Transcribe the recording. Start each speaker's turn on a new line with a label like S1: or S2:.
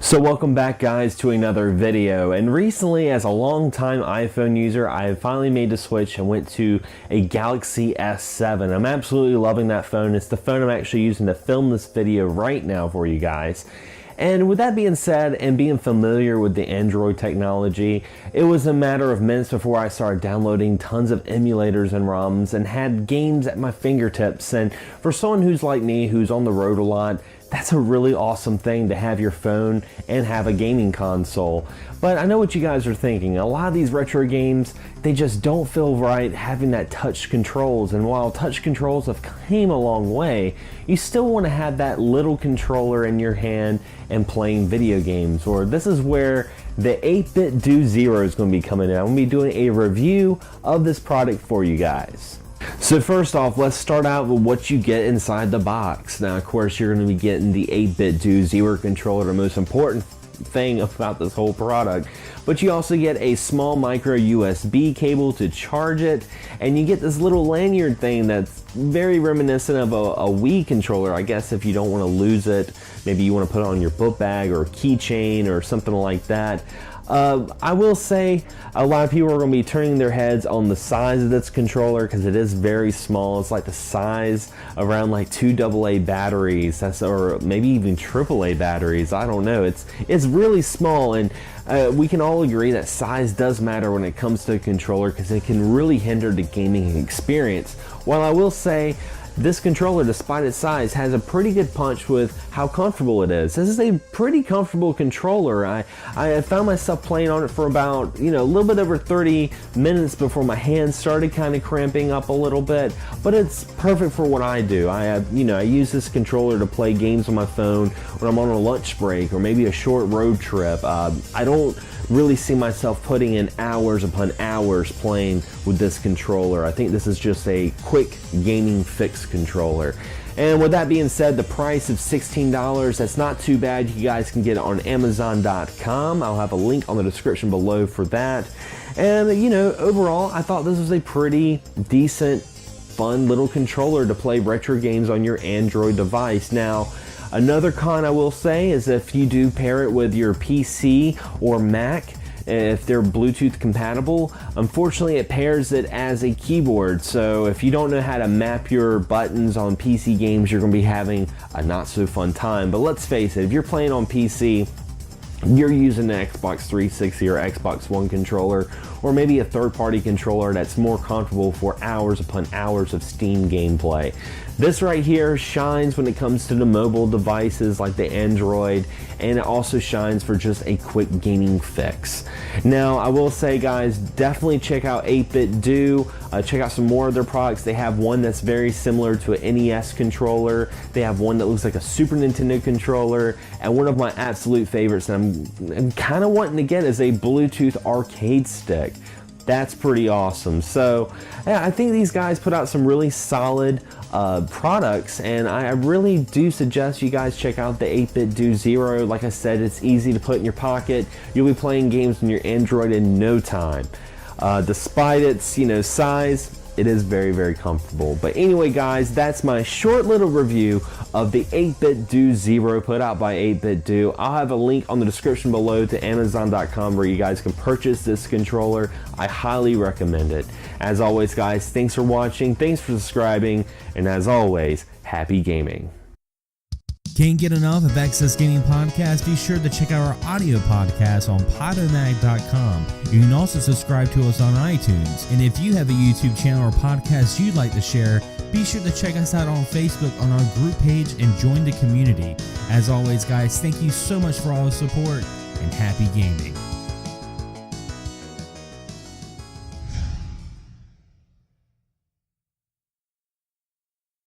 S1: So welcome back guys to another video, and recently as a long-time iPhone user I finally made the switch and went to a Galaxy S7. I'm absolutely loving that phone. It's the phone I'm actually using to film this video right now for you guys. And with that being said, and being familiar with the Android technology, it was a matter of minutes before I started downloading tons of emulators and ROMs and had games at my fingertips. And for someone who's like me, who's on the road a lot, that's a really awesome thing to have your phone and have a gaming console. But I know what you guys are thinking. A lot of these retro games, they just don't feel right having that touch controls. And while touch controls have came a long way, you still want to have that little controller in your hand and playing video games. Or this is where the 8BITDO Zero is going to be coming in. I'm going to be doing a review of this product for you guys. So first off, let's start out with what you get inside the box. Now, of course, you're going to be getting the 8BITDO Zero controller, the most important thing about this whole product. But you also get a small micro USB cable to charge it, and you get this little lanyard thing that's very reminiscent of a Wii controller. I guess if you don't want to lose it, maybe you want to put it on your book bag or a keychain or something like that. I will say a lot of people are going to be turning their heads on the size of this controller because it is very small. It's like the size around like 2 AA batteries, or maybe even AAA batteries. I don't know. It's really small, and we can all agree that size does matter when it comes to a controller because it can really hinder the gaming experience. While I will say, this controller, despite its size, has a pretty good punch with how comfortable it is. This is a pretty comfortable controller. I found myself playing on it for about, a little bit over 30 minutes before my hands started kind of cramping up a little bit, but it's perfect for what I do. I use this controller to play games on my phone when I'm on a lunch break or maybe a short road trip. I don't really see myself putting in hours upon hours playing with this controller. I think this is just a quick gaming fix controller. And with that being said, the price of $16, that's not too bad. You guys can get it on Amazon.com. I'll have a link on the description below for that. And overall, I thought this was a pretty decent, fun little controller to play retro games on your Android device. Now, another con I will say is if you do pair it with your PC or Mac, if they're Bluetooth compatible, unfortunately it pairs it as a keyboard. So if you don't know how to map your buttons on PC games, you're going to be having a not so fun time. But let's face it, if you're playing on PC, you're using an Xbox 360 or Xbox One controller, or maybe a third-party controller that's more comfortable for hours upon hours of Steam gameplay. This right here shines when it comes to the mobile devices like the Android, and it also shines for just a quick gaming fix. Now, I will say, guys, definitely check out 8BITDO. Check out some more of their products. They have one that's very similar to an NES controller. They have one that looks like a Super Nintendo controller, and one of my absolute favorites that I'm kind of wanting to get is a Bluetooth arcade stick. That's pretty awesome. So yeah, I think these guys put out some really solid products, and I really do suggest you guys check out the 8BITDO Zero. Like I said, it's easy to put in your pocket. You'll be playing games on your Android in no time. Despite its size, it is very, very comfortable. But anyway, guys, that's my short little review of the 8BITDO Zero put out by 8BITDO. I'll have a link on the description below to Amazon.com where you guys can purchase this controller. I highly recommend it. As always, guys, thanks for watching, thanks for subscribing, and as always, happy gaming.
S2: Can't get enough of Access Gaming Podcast? Be sure to check out our audio podcast on podomag.com. You can also subscribe to us on iTunes. And if you have a YouTube channel or podcast you'd like to share, be sure to check us out on Facebook on our group page and join the community. As always, guys, thank you so much for all the support, and happy gaming.